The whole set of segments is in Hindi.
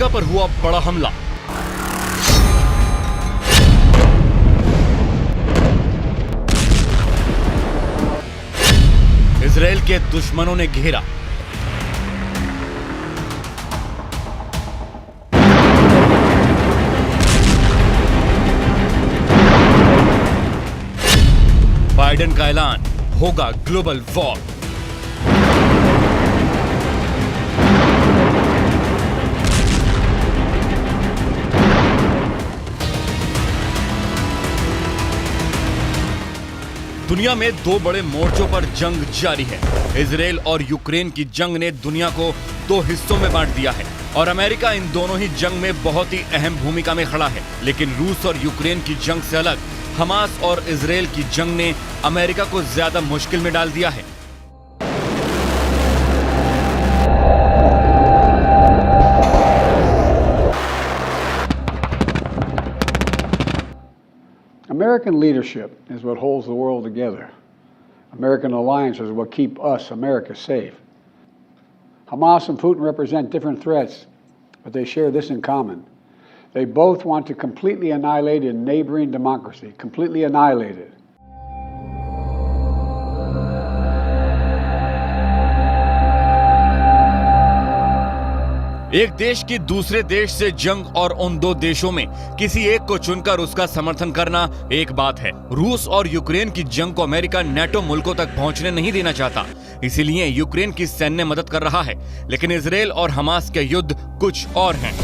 अमेरिका पर हुआ बड़ा हमला। इजराइल के दुश्मनों ने घेरा। बाइडेन का ऐलान, होगा ग्लोबल वॉर। दुनिया में दो बड़े मोर्चों पर जंग जारी है। इजराइल और यूक्रेन की जंग ने दुनिया को दो हिस्सों में बांट दिया है और अमेरिका इन दोनों ही जंग में बहुत ही अहम भूमिका में खड़ा है। लेकिन रूस और यूक्रेन की जंग से अलग हमास और इजराइल की जंग ने अमेरिका को ज्यादा मुश्किल में डाल दिया है। American leadership is what holds the world together. American alliances is what keep us, America, safe. Hamas and Putin represent different threats, but they share this in common. They both want to completely annihilate a neighboring democracy, completely annihilate it. एक देश की दूसरे देश से जंग और उन दो देशों में किसी एक को चुनकर उसका समर्थन करना एक बात है। रूस और यूक्रेन की जंग को अमेरिका नेटो मुल्कों तक पहुंचने नहीं देना चाहता, इसीलिए यूक्रेन की सैन्य मदद कर रहा है। लेकिन इजराइल और हमास के युद्ध कुछ और हैं।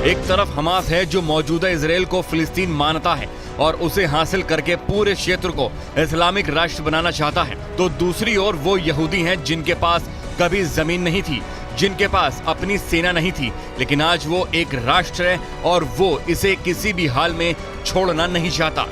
एक तरफ हमास है जो मौजूदा इजराइल को फिलिस्तीन मानता है और उसे हासिल करके पूरे क्षेत्र को इस्लामिक राष्ट्र बनाना चाहता है, तो दूसरी ओर वो यहूदी हैं जिनके पास कभी जमीन नहीं थी, जिनके पास अपनी सेना नहीं थी, लेकिन आज वो एक राष्ट्र है और वो इसे किसी भी हाल में छोड़ना नहीं चाहता।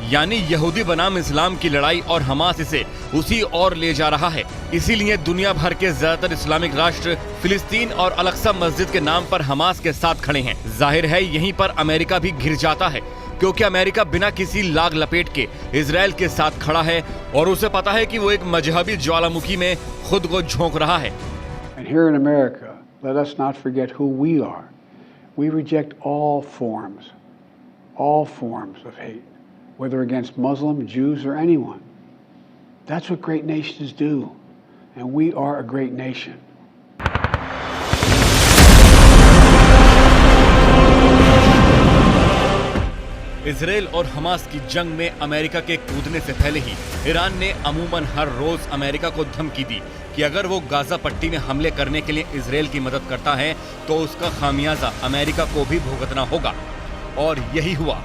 यानी यहूदी बनाम इस्लाम की लड़ाई और हमास इसे उसी ओर ले जा रहा है। इसीलिए दुनिया भर के ज्यादातर इस्लामिक राष्ट्र फिलिस्तीन और अल-अक्सा मस्जिद के नाम पर हमास के साथ खड़े हैं। जाहिर है यहीं पर अमेरिका भी घिर जाता है, क्योंकि अमेरिका बिना किसी लाग लपेट के इजराइल के साथ खड़ा है और उसे पता है कि वो एक मजहबी ज्वालामुखी में खुद को झोंक रहा है। And here in America, let us not forget who we are. We reject all forms of hate, whether against Muslim, Jews, or anyone. That's what great nations do, and we are a great nation. Israel और हमास की जंग में अमेरिका के कूदने से पहले ही ईरान ने अमूमन हर रोज अमेरिका को धमकी दी कि अगर वो गाजा पट्टी में हमले करने के लिए इजराइल की मदद करता है तो उसका खामियाजा अमेरिका को भी भुगतना होगा, और यही हुआ।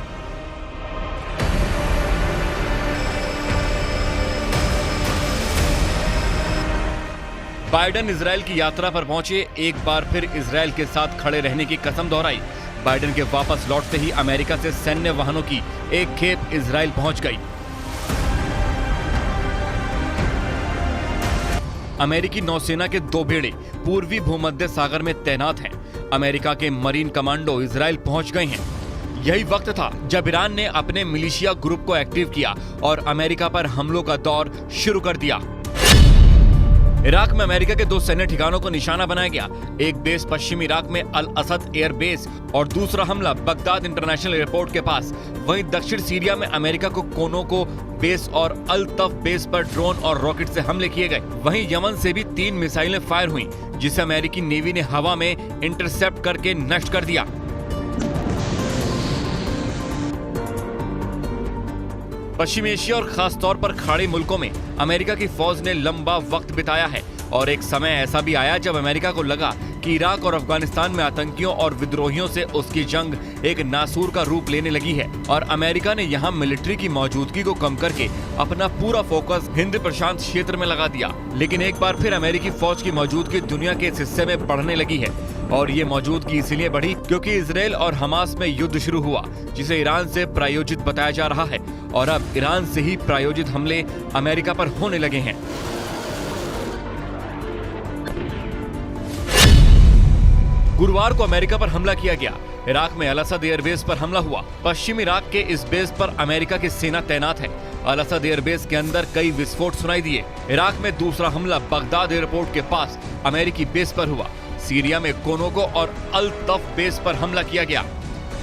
बाइडेन इजराइल की यात्रा पर पहुंचे, एक बार फिर इजराइल के साथ खड़े रहने की कसम दोहराई। बाइडेन के वापस लौटते ही अमेरिका से सैन्य वाहनों की एक खेप इजराइल पहुंच गई। अमेरिकी नौसेना के दो बेड़े पूर्वी भूमध्य सागर में तैनात हैं। अमेरिका के मरीन कमांडो इजराइल पहुंच गए हैं। यही वक्त था जब ईरान ने अपने मिलिशिया ग्रुप को एक्टिव किया और अमेरिका पर हमलों का दौर शुरू कर दिया। इराक में अमेरिका के दो सैन्य ठिकानों को निशाना बनाया गया। एक बेस पश्चिमी इराक में अल असद एयर बेस और दूसरा हमला बगदाद इंटरनेशनल एयरपोर्ट के पास। वहीं दक्षिण सीरिया में अमेरिका को कोनोको बेस और अल तफ बेस पर ड्रोन और रॉकेट से हमले किए गए। वहीं यमन से भी 3 मिसाइलें फायर हुई, जिसे अमेरिकी नेवी ने हवा में इंटरसेप्ट करके नष्ट कर दिया। पश्चिमी एशिया और खास तौर पर खाड़ी मुल्कों में अमेरिका की फौज ने लंबा वक्त बिताया है और एक समय ऐसा भी आया जब अमेरिका को लगा कि इराक और अफगानिस्तान में आतंकियों और विद्रोहियों से उसकी जंग एक नासूर का रूप लेने लगी है और अमेरिका ने यहाँ मिलिट्री की मौजूदगी को कम करके अपना पूरा फोकस हिंद प्रशांत क्षेत्र में लगा दिया। लेकिन एक बार फिर अमेरिकी फौज की मौजूदगी दुनिया के इस हिस्से में बढ़ने लगी है और ये मौजूदगी इसलिए बढ़ी क्योंकि इजराइल और हमास में युद्ध शुरू हुआ, जिसे ईरान से प्रायोजित बताया जा रहा है और अब ईरान से ही प्रायोजित हमले अमेरिका पर होने लगे हैं। गुरुवार को अमेरिका पर हमला किया गया। इराक में अल असद एयरबेस पर हमला हुआ। पश्चिम इराक के इस बेस पर अमेरिका की सेना तैनात है। अल असद एयरबेस के अंदर कई विस्फोट सुनाई दिए। इराक में दूसरा हमला बगदाद एयरपोर्ट के पास अमेरिकी बेस पर हुआ। सीरिया में कोनोगो और अल तफ बेस पर हमला किया गया।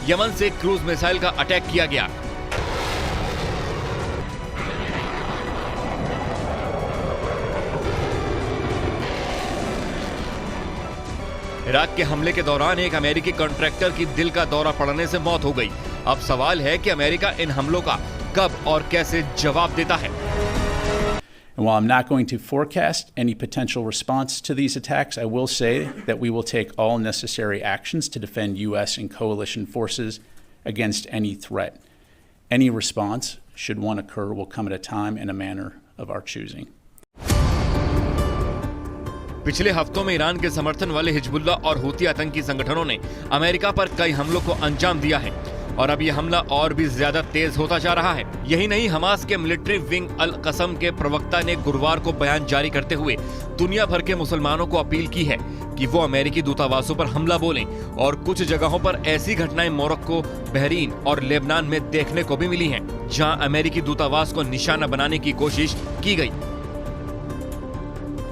यमन से क्रूज मिसाइल का अटैक किया गया। इराक के हमले के दौरान एक अमेरिकी कॉन्ट्रैक्टर की दिल का दौरा पड़ने से मौत हो गई। अब सवाल है कि अमेरिका इन हमलों का कब और कैसे जवाब देता है। And while I'm not going to forecast any potential response to these attacks, I will say that we will take all necessary actions to defend U.S. and coalition forces against any threat. Any response, should one occur, will come at a time and a manner of our choosing. पिछले हफ्तों में ईरान के समर्थन वाले हिजबुल्लाह और हूती आतंकी संगठनों ने अमेरिका पर कई हमलों को अंजाम दिया है और अब यह हमला और भी ज्यादा तेज होता जा रहा है। यही नहीं, हमास के मिलिट्री विंग अल कसम के प्रवक्ता ने गुरुवार को बयान जारी करते हुए दुनिया भर के मुसलमानों को अपील की है कि वो अमेरिकी दूतावासों पर हमला बोलें। और कुछ जगहों पर ऐसी घटनाएं मोरक्को, बहरीन और लेबनान में देखने को भी मिली हैं, जहां अमेरिकी दूतावास को निशाना बनाने की कोशिश की गई।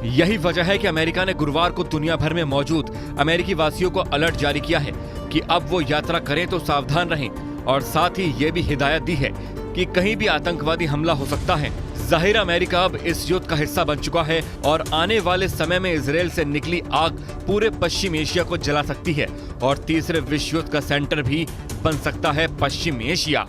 यही वजह है कि अमेरिका ने गुरुवार को दुनिया भर में मौजूद अमेरिकी वासियों को अलर्ट जारी किया है कि अब वो यात्रा करें तो सावधान रहें और साथ ही ये भी हिदायत दी है कि कहीं भी आतंकवादी हमला हो सकता है। जाहिर अमेरिका अब इस युद्ध का हिस्सा बन चुका है और आने वाले समय में इजराइल से निकली आग पूरे पश्चिम एशिया को जला सकती है और तीसरे विश्व युद्ध का सेंटर भी बन सकता है पश्चिम एशिया।